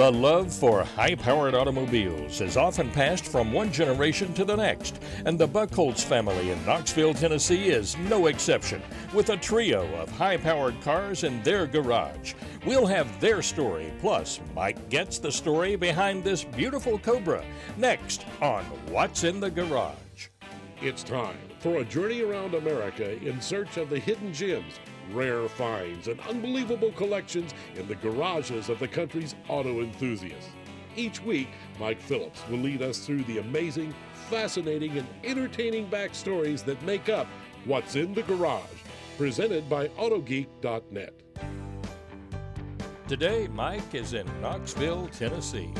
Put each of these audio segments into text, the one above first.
The love for high-powered automobiles is often passed from one generation to the next, and the Buckholz family in Knoxville, Tennessee is no exception, with a trio of high-powered cars in their garage. We'll have their story, plus Mike gets the story behind this beautiful Cobra, next on What's in the Garage. It's time for a journey around America in search of the hidden gems, rare finds, and unbelievable collections in the garages of the country's auto enthusiasts. Each week, Mike Phillips will lead us through the amazing, fascinating, and entertaining backstories that make up What's in the Garage, presented by AutoGeek.net. Today, Mike is in Knoxville, Tennessee.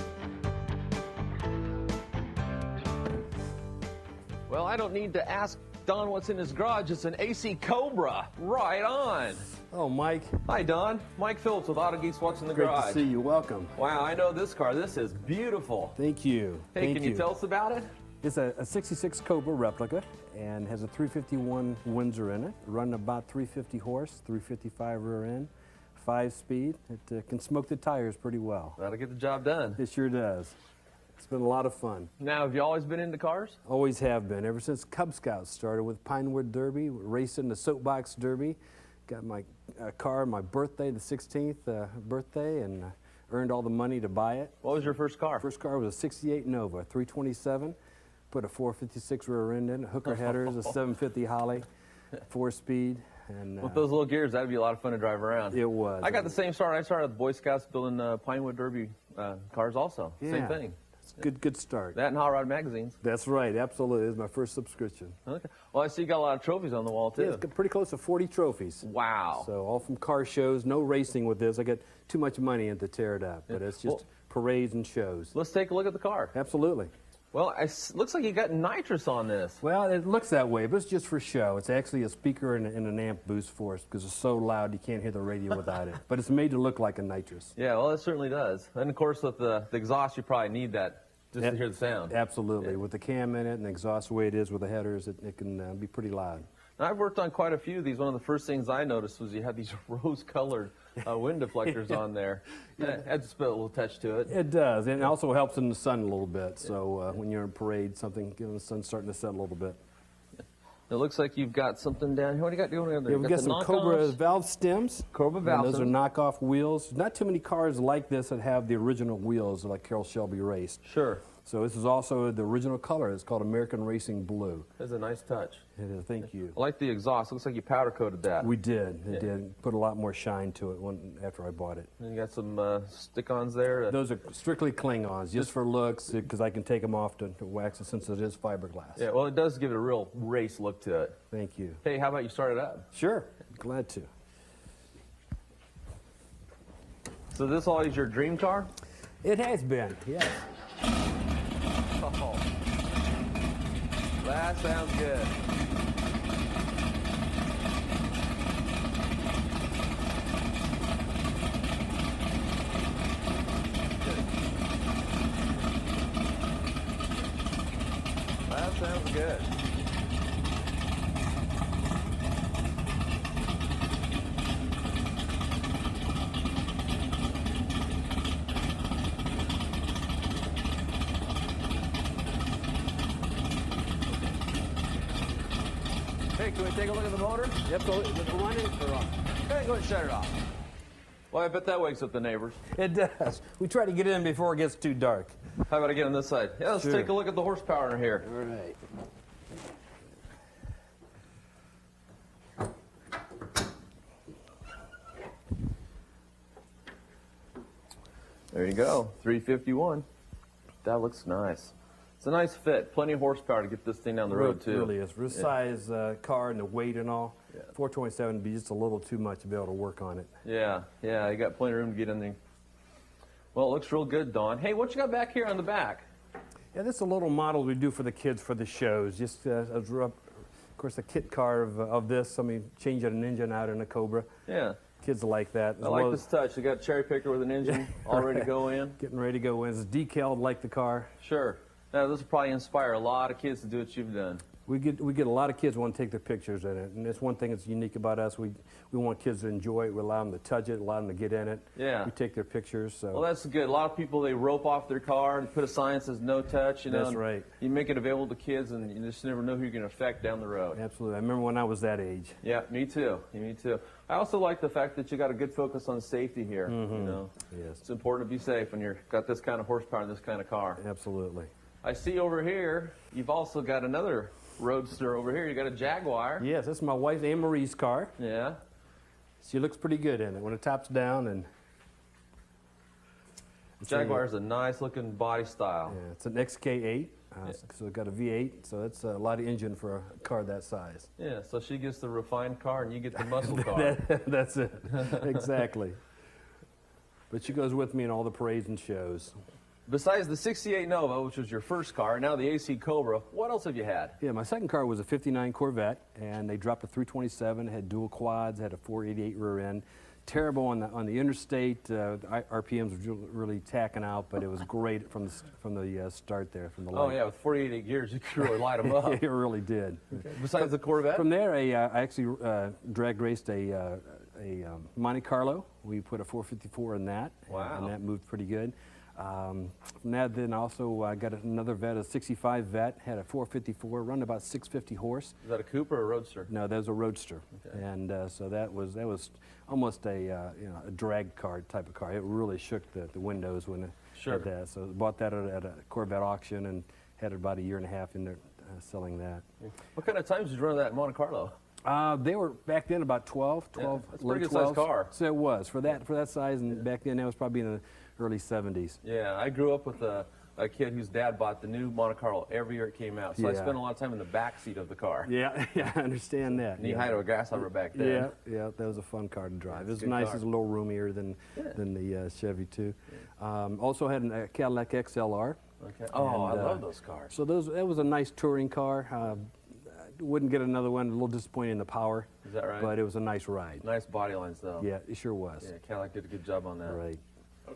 Well, I don't need to ask Don what's in his garage. It's an AC Cobra. Right on. Oh, Mike. Hi, Don. Mike Phillips with Auto Geeks What's in the Great Garage. to see you. Welcome. Wow, I know this car. This is beautiful. Thank you. Hey, can you tell us about it? It's a 66 Cobra replica and has a 351 Windsor in it, running about 350 horse, 355 rear end, 5-speed. It can smoke the tires pretty well. That'll get the job done. It sure does. It's been a lot of fun. Now, have you always been into cars? Always have been, ever since Cub Scouts started with Pinewood Derby, racing the Soapbox Derby. Got my car on my birthday, the 16th birthday, and earned all the money to buy it. What was your first car? First car was a 68 Nova, 327. Put a 456 rear end in, hooker headers, a 750 Holly, 4-speed. And with those little gears, that'd be a lot of fun to drive around. It was. I got the same start. I started with Boy Scouts building Pinewood Derby cars also. Yeah. Same thing. Good start. That and Hot Rod magazines. That's right, absolutely. It was my first subscription. Okay. Well, I see you got a lot of trophies on the wall, too. Yeah, it's pretty close to 40 trophies. Wow. So all from car shows, no racing with this. I got too much money in to tear it up, but it's just parades and shows. Let's take a look at the car. Absolutely. Well, it looks like you got nitrous on this. Well, it looks that way, but it's just for show. It's actually a speaker and an amp boost for us because it's so loud you can't hear the radio without it. But it's made to look like a nitrous. Yeah, well, it certainly does. And, of course, with the exhaust, you probably need that just to hear the sound. Absolutely. Yeah. With the cam in it and the exhaust the way it is with the headers, it can be pretty loud. Now, I've worked on quite a few of these. One of the first things I noticed was you had these rose-colored wind deflectors on there. Yeah. It adds a little touch to it. It does, and it also helps in the sun a little bit. So when you're in parade, the sun's starting to set a little bit. It looks like you've got something down here. What do you got doing over there? Yeah, we've got some Cobra valve stems. Cobra valve stems. Those are knockoff wheels. Not too many cars like this that have the original wheels like Carroll Shelby raced. Sure. So this is also the original color. It's called American Racing Blue. That's a nice touch. It is, thank you. I like the exhaust. It looks like you powder coated that. We did. It did. Put a lot more shine to it after I bought it. And you got some stick-ons there? Those are strictly Kling-ons, just for looks, because I can take them off to wax it since it is fiberglass. Yeah, well, it does give it a real race look to it. Thank you. Hey, how about you start it up? Sure. Glad to. So this always your dream car? It has been, yes. Oh, that sounds good. That sounds good. Hey, can we take a look at the motor? Yep, so is it running or off? Go ahead and shut it off. Well, I bet that wakes up the neighbors. It does. We try to get in before it gets too dark. How about I get on this side? Yeah, let's Sure. take a look at the horsepower in here. All right. There you go, 351. That looks nice. It's a nice fit. Plenty of horsepower to get this thing down the road, too. It really is. For this size car and the weight and all, 427 would be just a little too much to be able to work on it. Yeah, you got plenty of room to get in there. Well, it looks real good, Don. Hey, what you got back here on the back? Yeah, this is a little model we do for the kids for the shows. Just of course, a kit car of this. Somebody changing an engine out in a Cobra. Yeah. Kids like that. I like this touch. You got a cherry picker with an engine all ready to go in. Getting ready to go in. It's decaled like the car. Sure. Now, this will probably inspire a lot of kids to do what you've done. We get a lot of kids want to take their pictures in it, and that's one thing that's unique about us. We want kids to enjoy it. We allow them to touch it, allow them to get in it. Yeah. We take their pictures. So. Well, that's good. A lot of people, they rope off their car and put a sign that says no touch. You know, That's right. You make it available to kids, and you just never know who you're going to affect down the road. Absolutely. I remember when I was that age. Yeah, me too. Me too. I also like the fact that you got a good focus on safety here. Mm-hmm. You know, Yes. it's important to be safe when you've got this kind of horsepower in this kind of car. Absolutely. I see over here you've also got another roadster over here. You got a Jaguar. Yes, that's my wife Anne Marie's car. Yeah. She looks pretty good in it when the top's down, and Jaguar is a nice looking body style. yeah, it's an XK8. So it got a V8, so that's a lot of engine for a car that size. Yeah, so she gets the refined car and you get the muscle car. That's it, exactly. But she goes with me in all the parades and shows. Besides the 68 Nova, which was your first car, and now the AC Cobra, what else have you had? Yeah, my second car was a 59 Corvette, and they dropped a 327, had dual quads, had a 488 rear end. Terrible on the interstate. The RPMs were really tacking out, but it was great from the start there, from the light. Oh yeah, with 48 gears, you could really light them up. It really did. Okay. Besides the Corvette? From there, I actually drag raced a Monte Carlo. We put a 454 in that, Wow. and that moved pretty good. From that, then also got another Vet, a 65 Vet, had a 454, run about 650 horse. Is that a coupe or a roadster? No, that was a Roadster, Okay. and so that was almost a drag car type of car. It really shook the windows when it Sure. had that. So bought that at a Corvette auction and had it about a year and a half in there selling that. What kind of times did you run that in Monte Carlo? They were back then about 12, Yeah, that's a low pretty good sized 12s. car. So it was for that size, and back then that was probably in the early 70s. Yeah, I grew up with a kid whose dad bought the new Monte Carlo every year it came out. So I Yeah. spent a lot of time in the back seat of the car. Yeah, yeah, I understand that. Knee high to a grasshopper back then. Yeah, that was a fun car to drive. It was a good nice. car. It was a little roomier than the Chevy too. Also had a Cadillac XLR. Okay. Oh, And, I love those cars. So that was a nice touring car. Wouldn't get another one. A little disappointing in the power. Is that right? But it was a nice ride. Nice body lines though. Yeah, it sure was. Yeah, Cadillac did a good job on that. Right.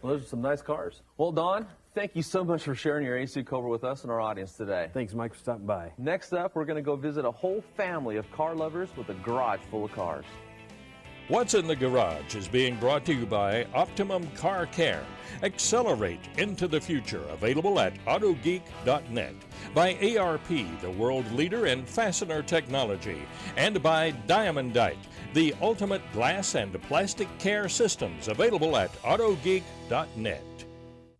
Well, those are some nice cars. Well, Don, thank you so much for sharing your AC Cobra with us and our audience today. Thanks, Mike, for stopping by. Next up, we're going to go visit a whole family of car lovers with a garage full of cars. What's in the Garage is being brought to you by Optimum Car Care. Accelerate into the future. Available at autogeek.net. By ARP, the world leader in fastener technology. And by Diamondite, the ultimate glass and plastic care systems. Available at autogeek.net.